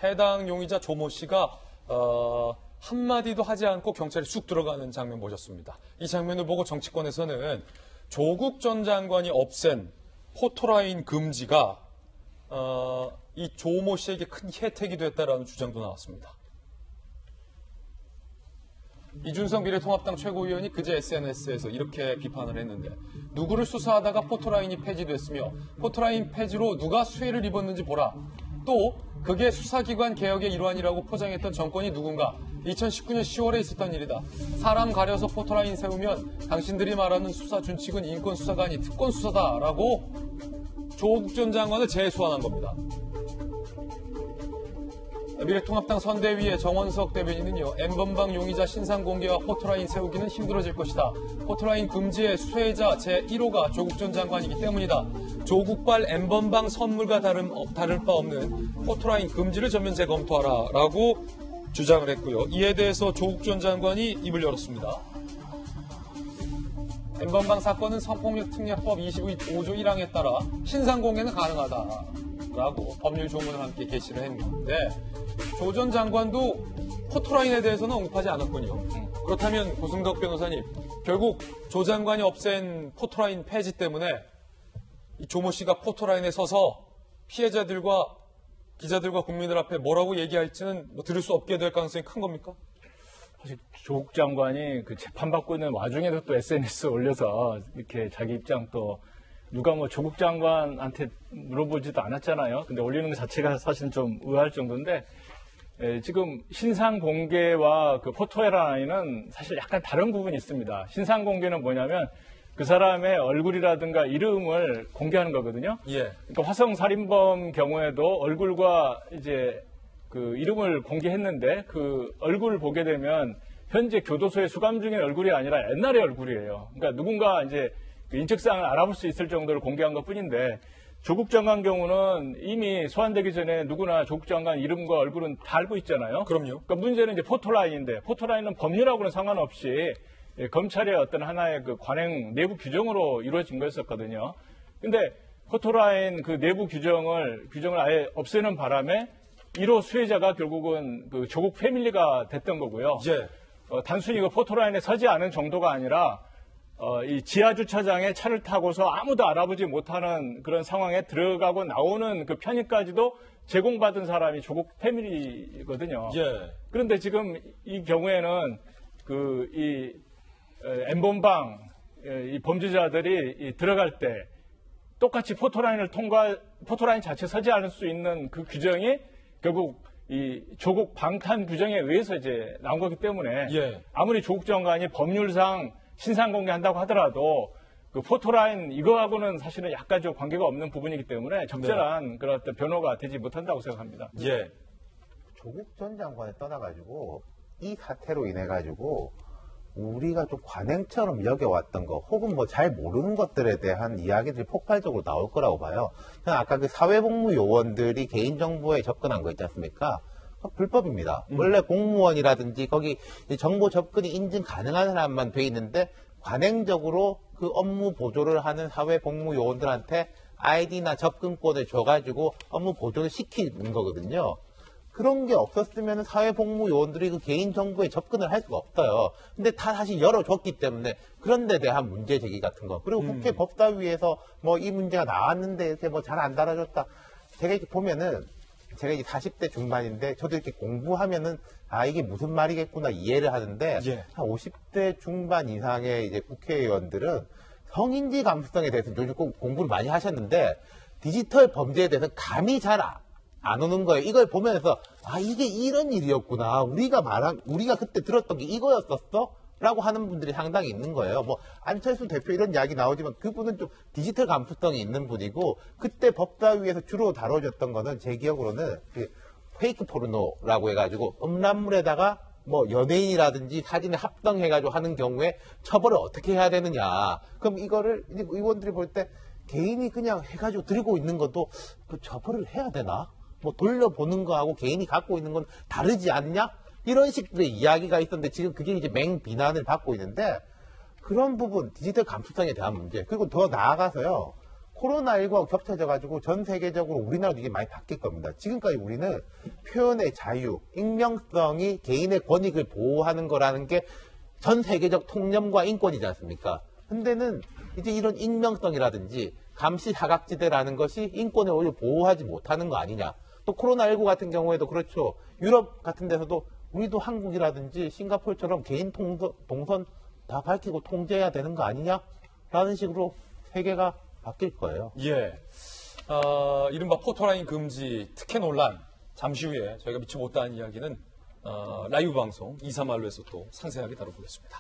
해당 용의자 조모 씨가 한마디도 하지 않고 경찰에 쑥 들어가는 장면 보셨습니다. 이 장면을 보고 정치권에서는 조국 전 장관이 없앤 포토라인 금지가 이 조모 씨에게 큰 혜택이 됐다라는 주장도 나왔습니다. 이준석 미래통합당 최고위원이 그제 SNS에서 이렇게 비판을 했는데 누구를 수사하다가 포토라인이 폐지됐으며 포토라인 폐지로 누가 수혜를 입었는지 보라. 또 그게 수사기관 개혁의 일환이라고 포장했던 정권이 누군가 2019년 10월에 있었던 일이다. 사람 가려서 포토라인 세우면 당신들이 말하는 수사 준칙은 인권수사가 아닌 특권수사다라고 조국 전 장관을 재소환한 겁니다. 미래통합당 선대위의 정원석 대변인은요. N번방 용의자 신상 공개와 포토라인 세우기는 힘들어질 것이다. 포토라인 금지의 수혜자 제1호가 조국 전 장관이기 때문이다. 조국발 N번방 선물과 다를 바 없는 포토라인 금지를 전면 재검토하라 라고 주장을 했고요. 이에 대해서 조국 전 장관이 입을 열었습니다. N번방 사건은 성폭력특례법 25조 1항에 따라 신상 공개는 가능하다라고 법률 조문을 함께 게시를 했는데 조 전 장관도 포토라인에 대해서는 언급하지 않았군요. 그렇다면 고승덕 변호사님, 결국 조 장관이 없앤 포토라인 폐지 때문에 이 조모 씨가 포토라인에 서서 피해자들과 기자들과 국민들 앞에 뭐라고 얘기할지는 들을 수 없게 될 가능성이 큰 겁니까? 사실 조국 장관이 그 재판받고 있는 와중에도 또 SNS 올려서 이렇게 자기 입장 또 누가 뭐 조국 장관한테 물어보지도 않았잖아요. 근데 올리는 것 자체가 사실 좀 의아할 정도인데 지금 신상 공개와 그 포토라인은 사실 약간 다른 부분이 있습니다. 신상 공개는 뭐냐면 그 사람의 얼굴이라든가 이름을 공개하는 거거든요. 예. 그러니까 화성 살인범 경우에도 얼굴과 이제 그 이름을 공개했는데 그 얼굴을 보게 되면 현재 교도소에 수감 중인 얼굴이 아니라 옛날의 얼굴이에요. 그러니까 누군가 이제 인적사항을 알아볼 수 있을 정도로 공개한 것 뿐인데 조국 장관 경우는 이미 소환되기 전에 누구나 조국 장관 이름과 얼굴은 다 알고 있잖아요. 그럼요. 그러니까 문제는 이제 포토라인인데 포토라인은 법률하고는 상관없이 검찰의 어떤 하나의 그 관행 내부 규정으로 이루어진 거였었거든요. 근데 포토라인 그 내부 규정을 아예 없애는 바람에 1호 수혜자가 결국은 그 조국 패밀리가 됐던 거고요. 예. 단순히 그 포토라인에 서지 않은 정도가 아니라 이 지하주차장에 차를 타고서 아무도 알아보지 못하는 그런 상황에 들어가고 나오는 그 편의까지도 제공받은 사람이 조국 패밀리거든요. 예. 그런데 지금 이 경우에는 이 N번방 이 범죄자들이 들어갈 때 똑같이 포토라인 자체 서지 않을 수 있는 그 규정이 결국 이 조국 방탄 규정에 의해서 이제 나온 거기 때문에 예. 아무리 조국 장관이 법률상 신상 공개한다고 하더라도 그 포토라인 이거하고는 사실은 약간 좀 관계가 없는 부분이기 때문에 적절한 그런 어떤 변호가 되지 못한다고 생각합니다. 예. 조국 전 장관을 떠나가지고 이 사태로 인해 가지고 우리가 좀 관행처럼 여겨왔던 거 혹은 뭐 잘 모르는 것들에 대한 이야기들이 폭발적으로 나올 거라고 봐요. 아까 그 사회복무 요원들이 개인정보에 접근한 거 있지 않습니까? 불법입니다. 원래 공무원이라든지 거기 정보 접근이 인증 가능한 사람만 돼 있는데 관행적으로 그 업무 보조를 하는 사회복무 요원들한테 아이디나 접근권을 줘가지고 업무 보조를 시키는 거거든요. 그런 게 없었으면 사회복무 요원들이 그 개인정보에 접근을 할 수가 없어요. 근데 다 다시 열어줬기 때문에 그런 데 대한 문제 제기 같은 거. 그리고 국회 법사위에서 뭐 이 문제가 나왔는데 이렇게 뭐 잘 안 달아줬다. 제가 이렇게 보면은 제가 이제 40대 중반인데 저도 이렇게 공부하면은 이게 무슨 말이겠구나 이해를 하는데 예. 한 50대 중반 이상의 이제 국회의원들은 성인지 감수성에 대해서 요즘 꼭 공부를 많이 하셨는데 디지털 범죄에 대해서 감이 잘 안 오는 거예요. 이걸 보면서 이게 이런 일이었구나. 우리가 그때 들었던 게 이거였었어? 라고 하는 분들이 상당히 있는 거예요. 뭐 안철수 대표 이런 이야기 나오지만 그분은 좀 디지털 감수성이 있는 분이고 그때 법사위에서 주로 다뤄졌던 거는 제 기억으로는 그 페이크 포르노라고 해가지고 음란물에다가 뭐 연예인이라든지 사진을 합성해가지고 하는 경우에 처벌을 어떻게 해야 되느냐. 그럼 이거를 이제 의원들이 볼 때 개인이 그냥 해가지고 들고 있는 것도 그 처벌을 해야 되나? 뭐 돌려보는 거하고 개인이 갖고 있는 건 다르지 않냐? 이런 식의 이야기가 있었는데 지금 그게 이제 맹비난을 받고 있는데 그런 부분 디지털 감수성에 대한 문제 그리고 더 나아가서요. 코로나19가 겹쳐져가지고 전 세계적으로 우리나라도 이게 많이 바뀔 겁니다. 지금까지 우리는 표현의 자유, 익명성이 개인의 권익을 보호하는 거라는 게 전 세계적 통념과 인권이지 않습니까? 근데는 이제 이런 익명성이라든지 감시 사각지대라는 것이 인권을 오히려 보호하지 못하는 거 아니냐. 또 코로나19 같은 경우에도 그렇죠. 유럽 같은 데서도 우리도 한국이라든지 싱가포르처럼 개인 동선 다 밝히고 통제해야 되는 거 아니냐? 라는 식으로 세계가 바뀔 거예요. 예. 이른바 포토라인 금지 특혜 논란. 잠시 후에 저희가 미처 못다한 이야기는 라이브 방송 2, 3할로에서 또 상세하게 다뤄보겠습니다.